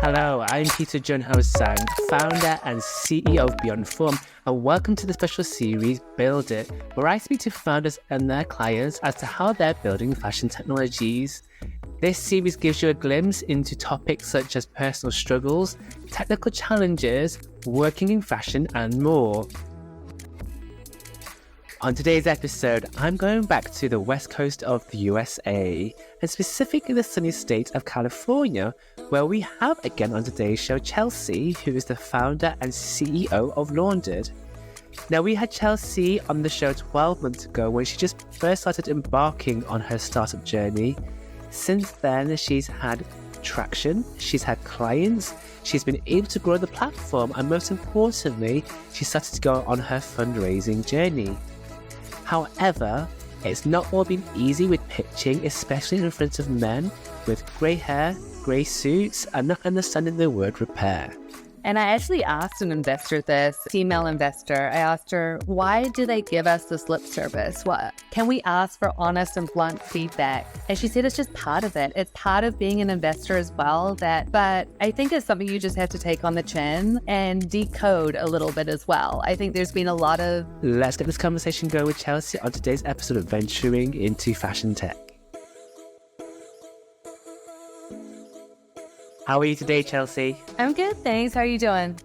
Hello, I'm Peter Junho Sang, founder and CEO of Beyond Form, and welcome to the special series Build It, where I speak to founders and their clients as to how they're building fashion technologies. This series gives you a glimpse into topics such as personal struggles, technical challenges, working in fashion, and more. On today's episode, I'm going back to the west coast of the USA, and specifically the sunny state of California, where we have again on today's show Chelsea, who is the founder and CEO of Launderd. Now, we had Chelsea on the show 12 months ago when she just first started embarking on her startup journey. Since then, she's had traction, she's had clients, she's been able to grow the platform, and most importantly, she started to go on her fundraising journey. However, it's not all been easy with pitching, especially in front of men with grey hair, grey suits, and not understanding the word repair. And I actually asked an investor this, female investor, I asked her, why do they give us this lip service? What can we ask for honest and blunt feedback? And she said it's just part of it. It's part of being an investor as well. But I think it's something you just have to take on the chin and decode a little bit as well. I think there's been a lot of... Let's get this conversation going with Chelsea on today's episode of Venturing into Fashion Tech. How are you today, Chelsea? I'm good, thanks. How are you doing?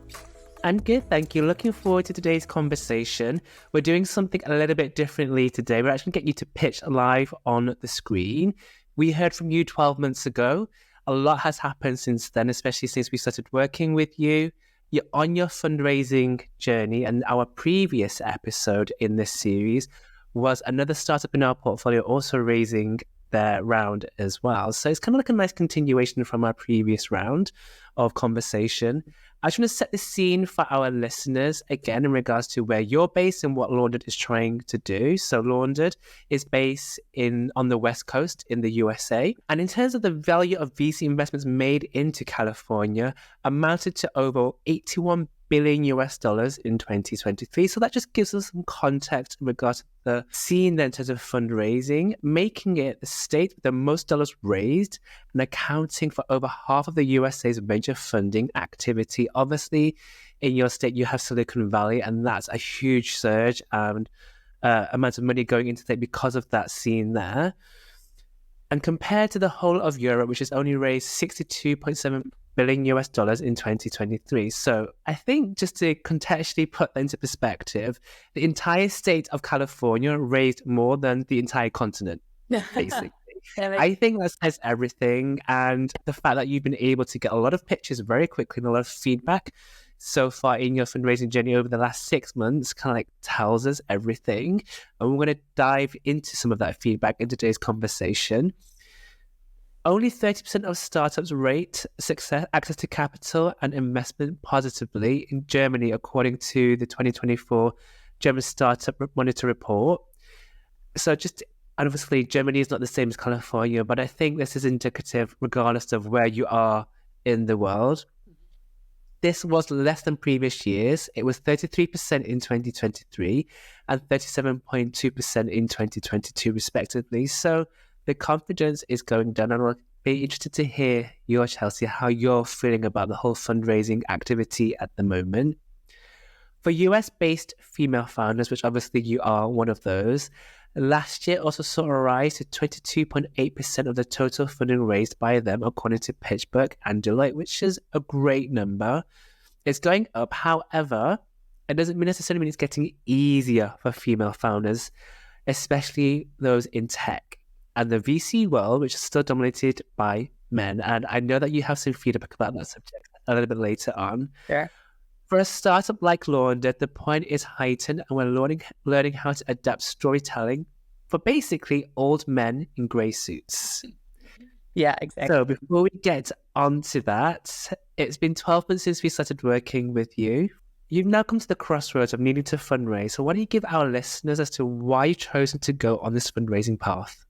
I'm good, thank you. Looking forward to today's conversation. We're doing something a little bit differently today. We're actually going to get you to pitch live on the screen. We heard from you 12 months ago. A lot has happened since then, especially since we started working with you. You're on your fundraising journey, and our previous episode in this series was another startup in our portfolio also raising their round as well. So it's kind of like a nice continuation from our previous round of conversation. I just want to set the scene for our listeners again in regards to where you're based and what Launderd is trying to do. So Launderd is based on the West Coast in the USA. And in terms of the value of VC investments made into California, amounted to over $81 billion in 2023. So that just gives us some context in regards to the scene then in terms of fundraising, making it the state with the most dollars raised and accounting for over half of the USA's venture funding activity. Obviously, in your state, you have Silicon Valley, and that's a huge surge and amount of money going into it because of that scene there. And compared to the whole of Europe, which has only raised $62.7 billion in 2023. So I think just to contextually put that into perspective, the entire state of California raised more than the entire continent, basically. I think that says everything. And the fact that you've been able to get a lot of pitches very quickly and a lot of feedback so far in your fundraising journey over the last 6 months kind of like tells us everything. And we're going to dive into some of that feedback in today's conversation. Only 30% of startups rate access to capital and investment positively in Germany, according to the 2024 German Startup Monitor report. So and obviously Germany is not the same as California, but I think this is indicative regardless of where you are in the world. This was less than previous years. It was 33% in 2023 and 37.2% in 2022, respectively. So the confidence is going down, and I'll be interested to hear Chelsea, how you're feeling about the whole fundraising activity at the moment. For US-based female founders, which obviously you are one of those, last year also saw a rise to 22.8% of the total funding raised by them, according to PitchBook and Deloitte, which is a great number. It's going up. However, it doesn't necessarily mean it's getting easier for female founders, especially those in tech and the VC world, which is still dominated by men. And I know that you have some feedback about that subject a little bit later on. Sure. For a startup like Launderd, the point is heightened, and we're learning how to adapt storytelling for basically old men in grey suits. Yeah, exactly. So before we get onto that, it's been 12 months since we started working with you. You've now come to the crossroads of needing to fundraise. So why don't you give our listeners as to why you've chosen to go on this fundraising path?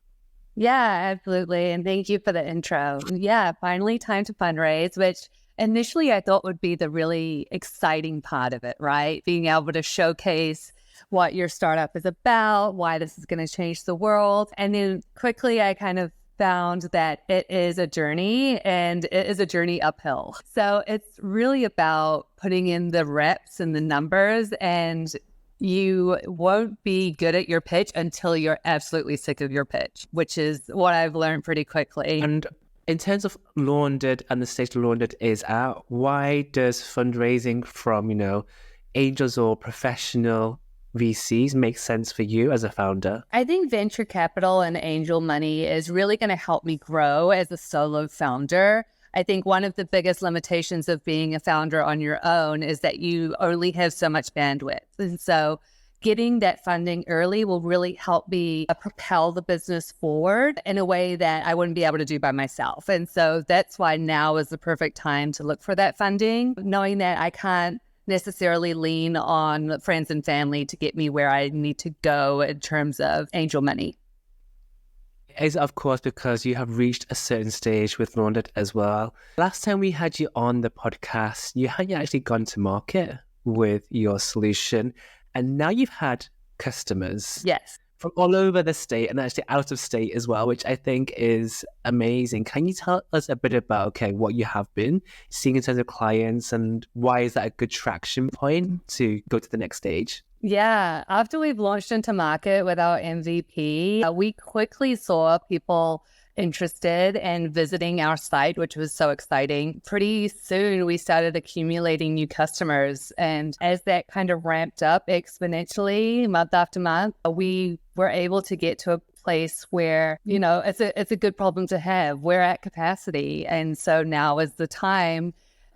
Yeah, absolutely. And thank you for the intro. Yeah, finally time to fundraise, which initially I thought would be the really exciting part of it, right? Being able to showcase what your startup is about, why this is going to change the world. And then quickly I kind of found that it is a journey, and it is a journey uphill. So it's really about putting in the reps and the numbers, and you won't be good at your pitch until you're absolutely sick of your pitch, which is what I've learned pretty quickly. And in terms of Launderd and the stage Launderd is at, why does fundraising from, angels or professional VCs make sense for you as a founder? I think venture capital and angel money is really going to help me grow as a solo founder. I think one of the biggest limitations of being a founder on your own is that you only have so much bandwidth. And so getting that funding early will really help me propel the business forward in a way that I wouldn't be able to do by myself. And so that's why now is the perfect time to look for that funding, knowing that I can't necessarily lean on friends and family to get me where I need to go in terms of angel money. Is of course because you have reached a certain stage with Launderd as well. Last time we had you on the podcast, you hadn't actually gone to market with your solution, and now you've had customers. Yes. From all over the state and actually out of state as well, which I think is amazing. Can you tell us a bit about, what you have been seeing in terms of clients, and why is that a good traction point to go to the next stage? Yeah. After we've launched into market with our MVP, we quickly saw people interested and visiting our site, which was so exciting. Pretty soon, we started accumulating new customers. And as that kind of ramped up exponentially month after month, we were able to get to a place where, it's a good problem to have. We're at capacity. And so now is the time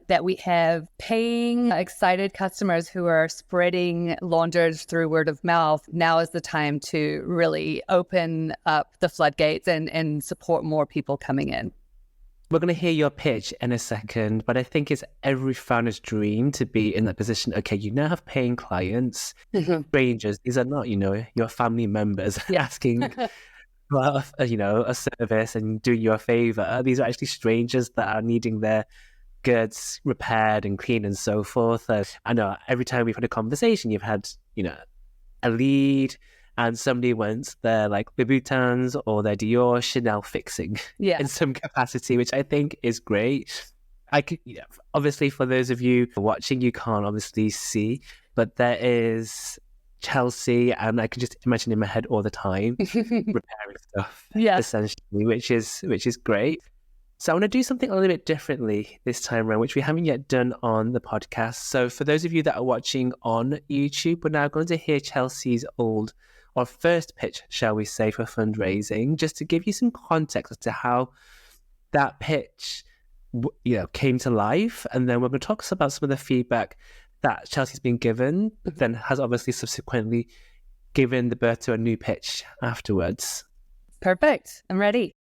that we have paying, excited customers who are spreading Launderd through word of mouth. Now is the time to really open up the floodgates and support more people coming in. We're going to hear your pitch in a second, but I think it's every founder's dream to be in that position. Okay, you now have paying clients, strangers. These are not, your family members asking for, a service and doing you a favor. These are actually strangers that are needing their goods repaired and cleaned and so forth. I know every time we've had a conversation, you've had, a lead and somebody wants their Louboutins or their Dior Chanel fixing in some capacity, which I think is great. I could, obviously for those of you watching, you can't obviously see, but there is Chelsea, and I can just imagine in my head all the time repairing stuff, essentially, which is great. So I want to do something a little bit differently this time around, which we haven't yet done on the podcast. So for those of you that are watching on YouTube, we're now going to hear Chelsea's first pitch, shall we say, for fundraising, just to give you some context as to how that pitch, came to life. And then we're going to talk about some of the feedback that Chelsea's been given, but then has obviously subsequently given the birth to a new pitch afterwards. Perfect. I'm ready.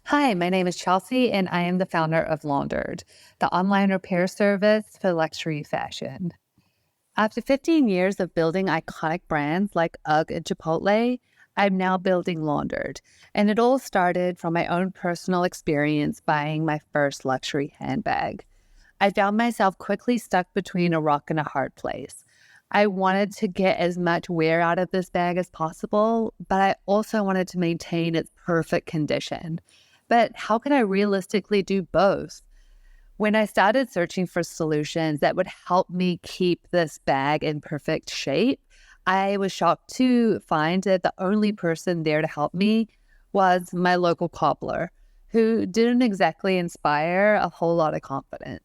Hi, my name is Chelsea, and I am the founder of Launderd, the online repair service for luxury fashion. After 15 years of building iconic brands like UGG and Chipotle, I'm now building Launderd, and it all started from my own personal experience buying my first luxury handbag. I found myself quickly stuck between a rock and a hard place. I wanted to get as much wear out of this bag as possible, but I also wanted to maintain its perfect condition. But how can I realistically do both? When I started searching for solutions that would help me keep this bag in perfect shape, I was shocked to find that the only person there to help me was my local cobbler, who didn't exactly inspire a whole lot of confidence.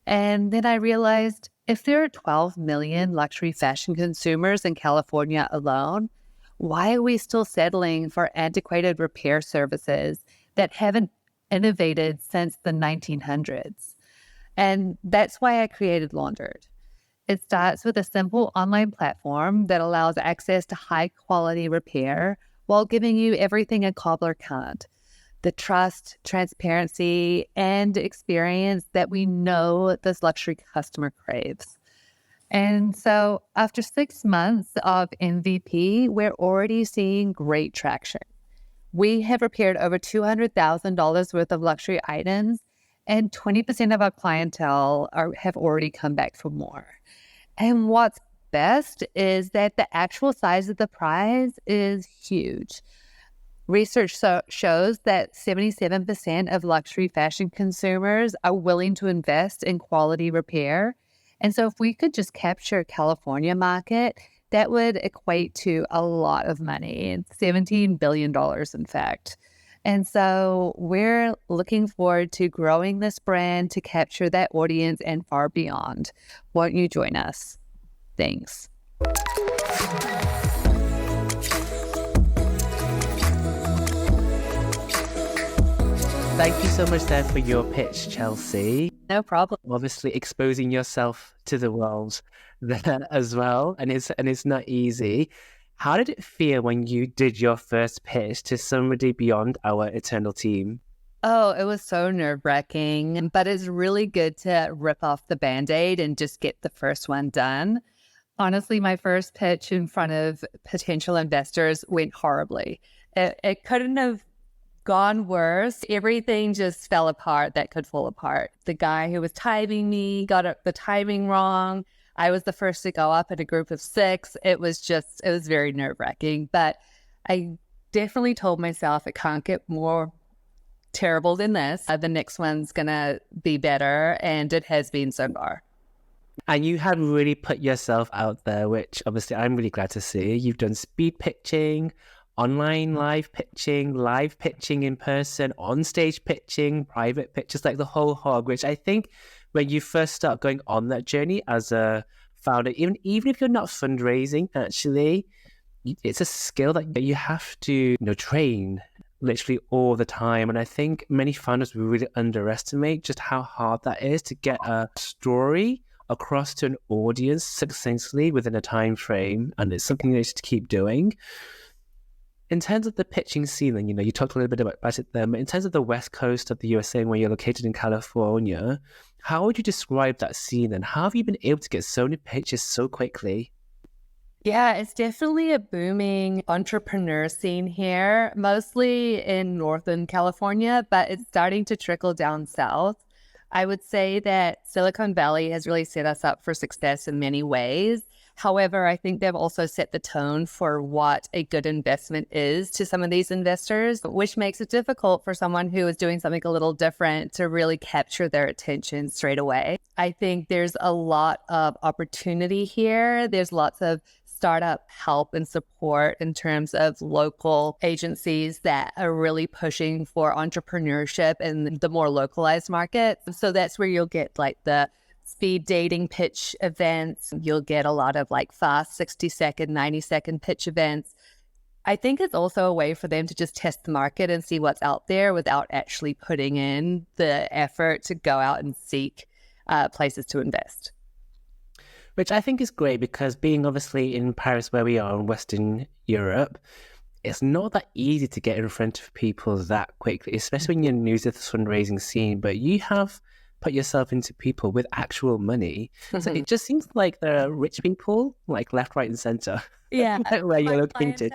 And then I realized, if there are 12 million luxury fashion consumers in California alone, why are we still settling for antiquated repair services that haven't innovated since the 1900s? And that's why I created Launderd. It starts with a simple online platform that allows access to high-quality repair while giving you everything a cobbler can't: the trust, transparency, and experience that we know this luxury customer craves. And so after 6 months of MVP, we're already seeing great traction. We have repaired over $200,000 worth of luxury items, and 20% of our clientele have already come back for more. And what's best is that the actual size of the prize is huge. Research shows that 77% of luxury fashion consumers are willing to invest in quality repair. And so if we could just capture California market, that would equate to a lot of money, $17 billion, in fact. And so we're looking forward to growing this brand to capture that audience and far beyond. Won't you join us? Thanks. Thank you so much there for your pitch, Chelsea. No problem. Obviously exposing yourself to the world there as well. And it's not easy. How did it feel when you did your first pitch to somebody beyond our eternal team? Oh, it was so nerve-wracking, but it's really good to rip off the Band-Aid and just get the first one done. Honestly, my first pitch in front of potential investors went horribly. It couldn't have gone worse. Everything just fell apart that could fall apart. The guy who was timing me got the timing wrong. I was the first to go up in a group of 6. It was very nerve-wracking, but I definitely told myself it can't get more terrible than this. The next one's going to be better, and it has been so far. And you had really put yourself out there, which obviously I'm really glad to see. You've done speed pitching, online live pitching in person, on-stage pitching, private pitches, like the whole hog, which I think when you first start going on that journey as a founder, even if you're not fundraising, actually, it's a skill that you have to train literally all the time. And I think many founders really underestimate just how hard that is to get a story across to an audience succinctly within a time frame. And it's something that you should keep doing. In terms of the pitching scene, you talked a little bit about it there, but in terms of the West Coast of the USA, where you're located in California, how would you describe that scene, and how have you been able to get so many pitches so quickly? Yeah, it's definitely a booming entrepreneur scene here, mostly in Northern California, but it's starting to trickle down south. I would say that Silicon Valley has really set us up for success in many ways. However, I think they've also set the tone for what a good investment is to some of these investors, which makes it difficult for someone who is doing something a little different to really capture their attention straight away. I think there's a lot of opportunity here. There's lots of startup help and support in terms of local agencies that are really pushing for entrepreneurship in the more localized market. So that's where you'll get like the speed dating pitch events. You'll get a lot of like fast 60-second, 90-second pitch events. I think it's also a way for them to just test the market and see what's out there without actually putting in the effort to go out and seek places to invest. Which I think is great, because being obviously in Paris, where we are in Western Europe, it's not that easy to get in front of people that quickly, especially when you're new to the fundraising scene. But you have put yourself into people with actual money. So it just seems like there are rich people, like left, right, and center. Yeah. Where you're located.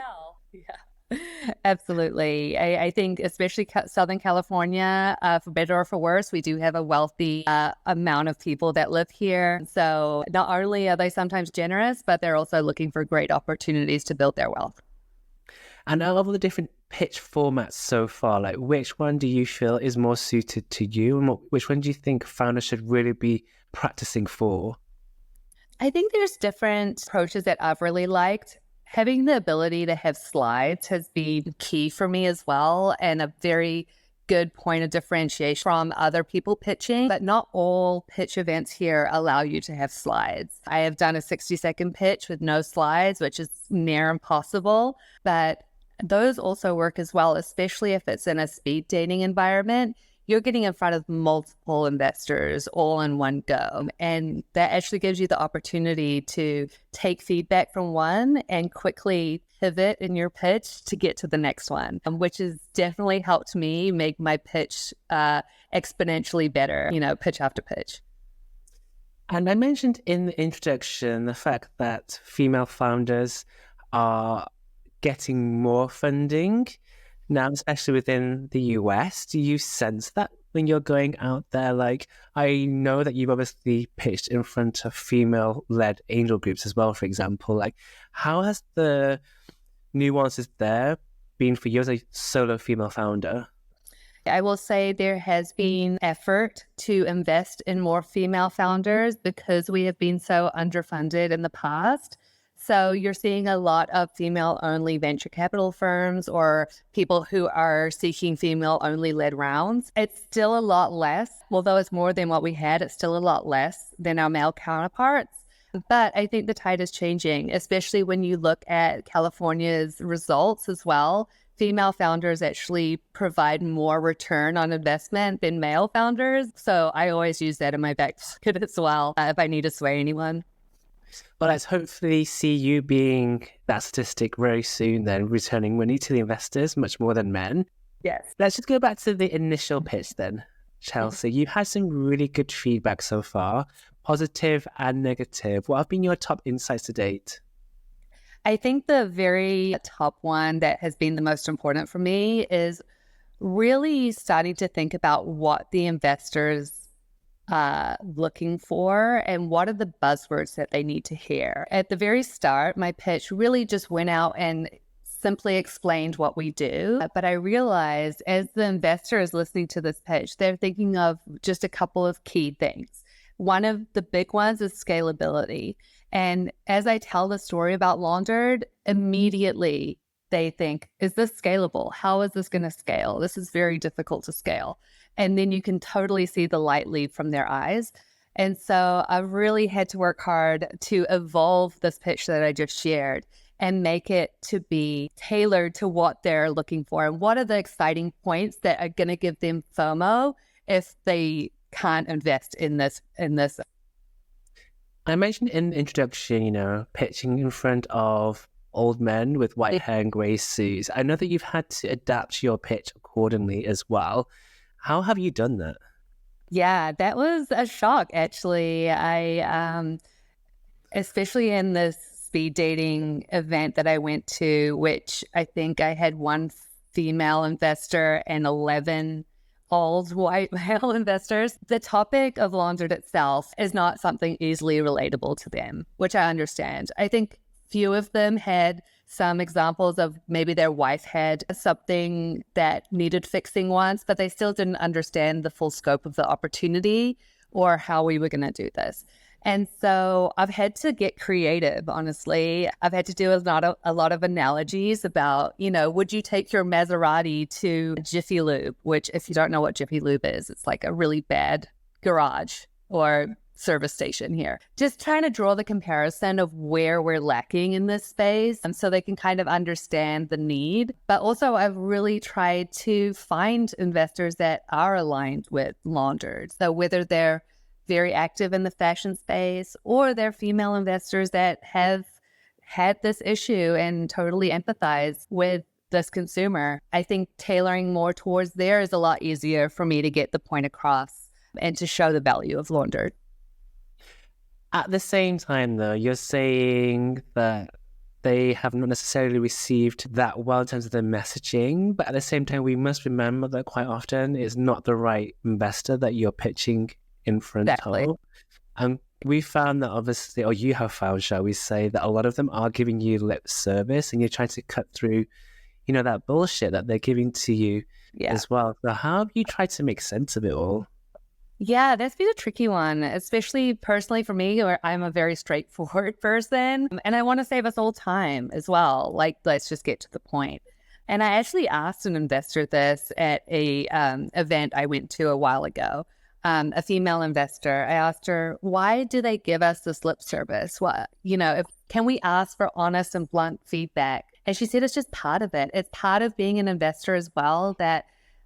Yeah. Absolutely. I think especially Southern California, for better or for worse, we do have a wealthy amount of people that live here. So not only are they sometimes generous, but they're also looking for great opportunities to build their wealth. And out of all the different pitch formats so far, like which one do you feel is more suited to you, and which one do you think founders should really be practicing for? I think there's different approaches that I've really liked. Having the ability to have slides has been key for me as well, and a very good point of differentiation from other people pitching. But not all pitch events here allow you to have slides. I have done a 60-second pitch with no slides, which is near impossible, but those also work as well, especially if it's in a speed dating environment. You're getting in front of multiple investors all in one go. And that actually gives you the opportunity to take feedback from one and quickly pivot in your pitch to get to the next one, which has definitely helped me make my pitch exponentially better, pitch after pitch. And I mentioned in the introduction the fact that female founders are getting more funding now, especially within the US. Do you sense that when you're going out there? Like, I know that you've obviously pitched in front of female-led angel groups as well, for example. Like, how has the nuances there been for you as a solo female founder? I will say there has been effort to invest in more female founders because we have been so underfunded in the past. So you're seeing a lot of female-only venture capital firms or people who are seeking female-only led rounds. It's still a lot less, although it's more than what we had, it's still a lot less than our male counterparts. But I think the tide is changing, especially when you look at California's results as well. Female founders actually provide more return on investment than male founders. So I always use that in my back pocket as well if I need to sway anyone. Well, let's hopefully see you being that statistic very soon then, returning money to the investors much more than men. Yes. Let's just go back to the initial pitch then, Chelsea. You've had some really good feedback so far, positive and negative. What have been your top insights to date? I think the very top one that has been the most important for me is really starting to think about what the investors are looking for and what are the buzzwords that they need to hear. At the very start, my pitch really just went out and simply explained what we do. But I realized as the investor is listening to this pitch, they're thinking of just a couple of key things. One of the big ones is scalability. And as I tell the story about Launderd, immediately they think, is this scalable? How is this going to scale? This is very difficult to scale. And then you can totally see the light leave from their eyes. And so I've really had to work hard to evolve this pitch that I just shared and make it to be tailored to what they're looking for. And what are the exciting points that are going to give them FOMO if they can't invest in this. I mentioned in the introduction, pitching in front of old men with white hair and grey suits. I know that you've had to adapt your pitch accordingly as well. How have you done that? Yeah, that was a shock, actually. I, especially in this speed dating event that I went to, which I think I had one female investor and 11 old white male investors. The topic of Launderd itself is not something easily relatable to them, which I understand. I think few of them had some examples of maybe their wife had something that needed fixing once, but they still didn't understand the full scope of the opportunity or how we were going to do this. And so I've had to get creative, honestly. I've had to do a lot of analogies about, would you take your Maserati to Jiffy Lube, which if you don't know what Jiffy Lube is, it's like a really bad garage or service station here. Just trying to draw the comparison of where we're lacking in this space and so they can kind of understand the need. But also I've really tried to find investors that are aligned with Launderd. So whether they're very active in the fashion space or they're female investors that have had this issue and totally empathize with this consumer, I think tailoring more towards there is a lot easier for me to get the point across and to show the value of Launderd. At the same time, though, you're saying that they have not necessarily received that well in terms of their messaging, but at the same time, we must remember that quite often it's not the right investor that you're pitching in front of. And we found that obviously, or you have found, shall we say, that a lot of them are giving you lip service and you're trying to cut through, that bullshit that they're giving to you as well. So how have you tried to make sense of it all? Yeah, that's been a tricky one, especially personally for me, where I'm a very straightforward person and I want to save us all time as well. Like, let's just get to the point. And I actually asked an investor this at a event I went to a while ago, a female investor. I asked her, why do they give us this lip service? Can we ask for honest and blunt feedback? And she said, it's just part of it. It's part of being an investor as well, that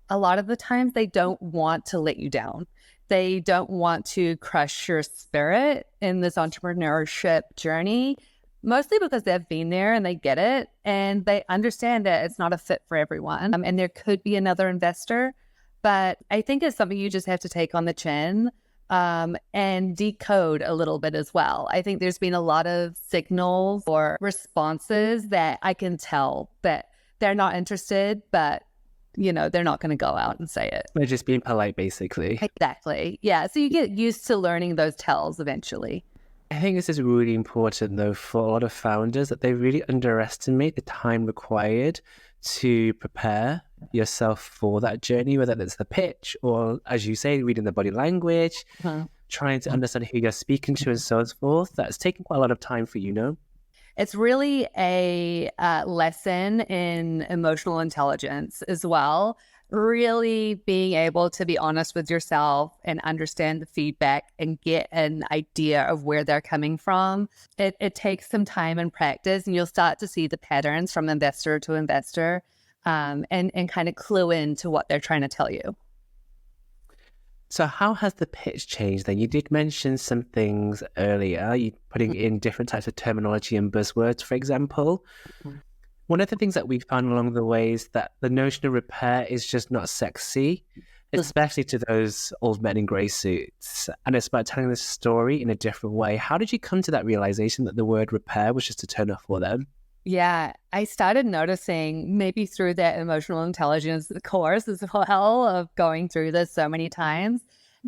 a lot of the times they don't want to let you down. They don't want to crush your spirit in this entrepreneurship journey, mostly because they've been there and they get it and they understand that it's not a fit for everyone. And there could be another investor, but I think it's something you just have to take on the chin and decode a little bit as well. I think there's been a lot of signals or responses that I can tell that they're not interested, but they're not going to go out and say it. They're just being polite, basically. Exactly. Yeah. So you get used to learning those tells eventually. I think this is really important, though, for a lot of founders that they really underestimate the time required to prepare yourself for that journey, whether it's the pitch or, as you say, reading the body language, trying to understand who you're speaking to and so forth? That's taken quite a lot of time for you, no? It's really a lesson in emotional intelligence as well. Really being able to be honest with yourself and understand the feedback and get an idea of where they're coming from. It takes some time and practice, and you'll start to see the patterns from investor to investor, and kind of clue into what they're trying to tell you. So how has the pitch changed then? You did mention some things earlier, you putting in different types of terminology and buzzwords, for example. One of the things that we found along the way is that the notion of repair is just not sexy, especially to those old men in grey suits. And it's about telling the story in a different way. How did you come to that realization that the word repair was just a turn off for them? Yeah, I started noticing maybe through that emotional intelligence course as well of going through this so many times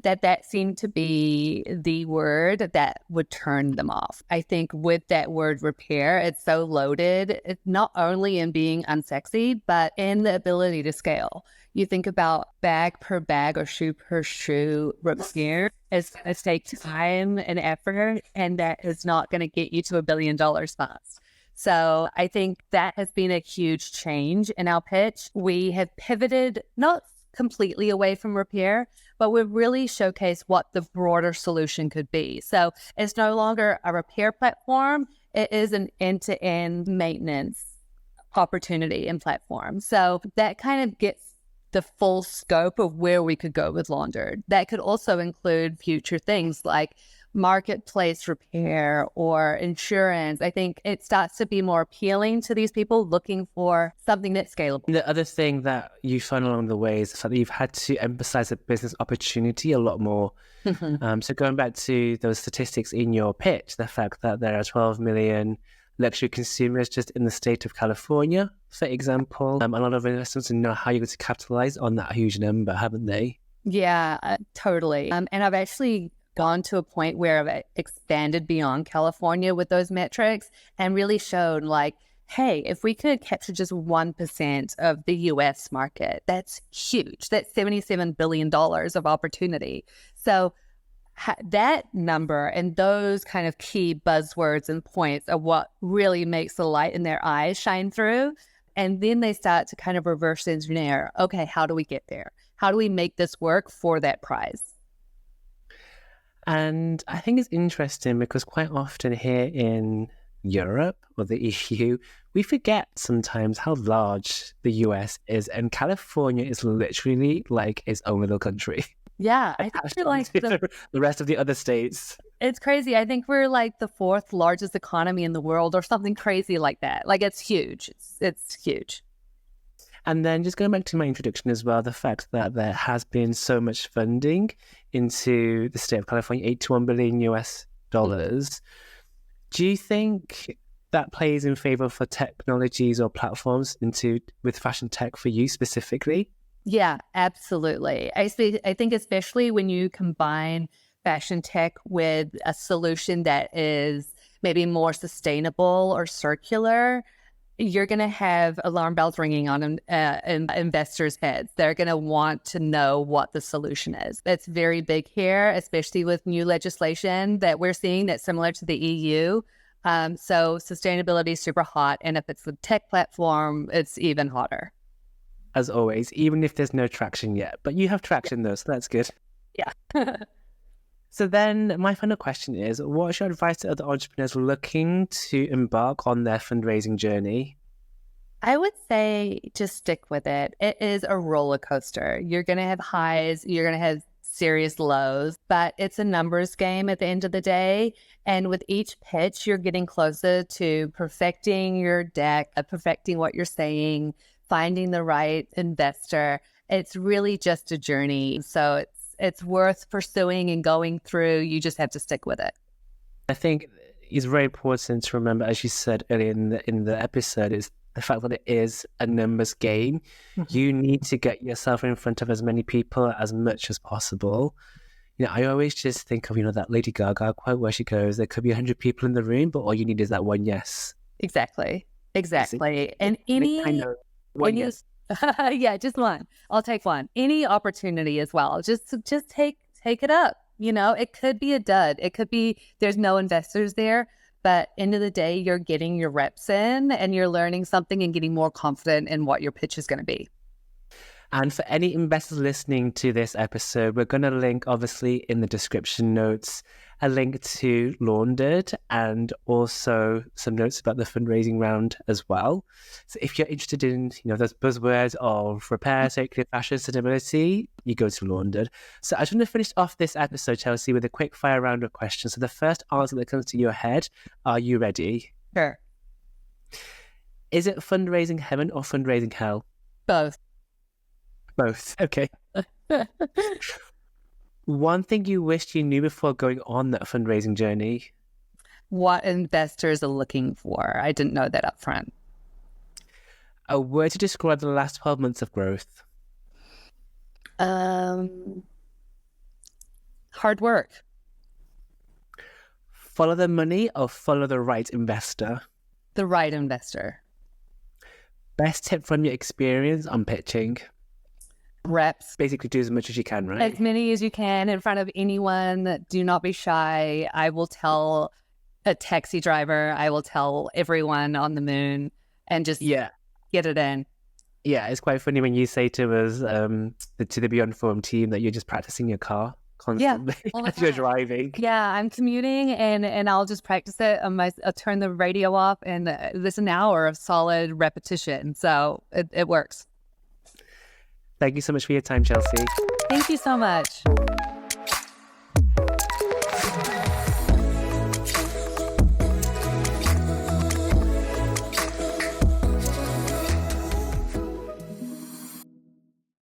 that seemed to be the word that would turn them off. I think with that word repair, it's so loaded, it's not only in being unsexy, but in the ability to scale. You think about bag per bag or shoe per shoe repair. It's going to take time and effort, and that is not going to get you to $1 billion fast. So I think that has been a huge change in our pitch. We have pivoted not completely away from repair, but we've really showcased what the broader solution could be. So it's no longer a repair platform. It is an end-to-end maintenance opportunity and platform. So that kind of gets the full scope of where we could go with Launderd. That could also include future things like marketplace repair or insurance. I think it starts to be more appealing to these people looking for something that's scalable. The other thing that you found along the way is the fact that you've had to emphasize the business opportunity a lot more. So going back to those statistics in your pitch, the fact that there are 12 million luxury consumers just in the state of California, for example, a lot of investors know how you're going to capitalize on that huge number, haven't they? Yeah, totally. And I've actually gone to a point where I've expanded beyond California with those metrics and really showed like, hey, if we could capture just 1% of the US market, that's huge. That's $77 billion of opportunity. So that number and those kind of key buzzwords and points are what really makes the light in their eyes shine through. And then they start to kind of reverse engineer, okay, how do we get there? How do we make this work for that prize? And I think it's interesting because quite often here in Europe or the EU, we forget sometimes how large the US is, and California is literally like its own little country. Yeah, I feel like the rest of the other states. It's crazy. I think we're like the 4th largest economy in the world or something crazy like that. Like it's huge. It's huge. And then just going back to my introduction as well, the fact that there has been so much funding into the state of California, 81 billion US dollars. Do you think that plays in favor for technologies or platforms with fashion tech for you specifically? Yeah, absolutely. I think especially when you combine fashion tech with a solution that is maybe more sustainable or circular, you're going to have alarm bells ringing on investors' heads. They're going to want to know what the solution is. It's very big here, especially with new legislation that we're seeing that's similar to the EU. So sustainability is super hot. And if it's a tech platform, it's even hotter. As always, even if there's no traction yet. But you have traction though, so that's good. Yeah. So then my final question is, what's your advice to other entrepreneurs looking to embark on their fundraising journey? I would say just stick with it. It is a roller coaster. You're going to have highs, you're going to have serious lows, but it's a numbers game at the end of the day. And with each pitch, you're getting closer to perfecting your deck, perfecting what you're saying, finding the right investor. It's really just a journey. So it's worth pursuing and going through. You just have to stick with it. I think it's very important to remember, as you said earlier in the episode, is the fact that it is a numbers game. Mm-hmm. You need to get yourself in front of as many people as much as possible. I always just think of, that Lady Gaga quote where she goes, there could be 100 people in the room, but all you need is that one yes. Exactly. And any One, yes. Yeah, just one. I'll take one. Any opportunity as well. Just take it up. You know, it could be a dud. It could be there's no investors there, but end of the day, you're getting your reps in and you're learning something and getting more confident in what your pitch is going to be. And for any investors listening to this episode, we're going to link, obviously, in the description notes, a link to Launderd and also some notes about the fundraising round as well. So if you're interested in, those buzzwords of repair, circular fashion, sustainability, you go to Launderd. So I just want to finish off this episode, Chelsea, with a quick fire round of questions. So the first answer that comes to your head, are you ready? Sure. Is it fundraising heaven or fundraising hell? Both. Both. Okay. One thing you wished you knew before going on that fundraising journey? What investors are looking for. I didn't know that up front. A word to describe the last 12 months of growth? Hard work. Follow the money or follow the right investor? The right investor. Best tip from your experience on pitching? Reps. Basically do as much as you can, right? As many as you can in front of anyone. Do not be shy. I will tell a taxi driver. I will tell everyone on the moon and just get it in. Yeah, it's quite funny when you say to us, to the Beyond Forum team, that you're just practicing your car constantly as you're driving. Yeah, I'm commuting and I'll just practice it. I'll turn the radio off and there's an hour of solid repetition. So it works. Thank you so much for your time, Chelsea. Thank you so much.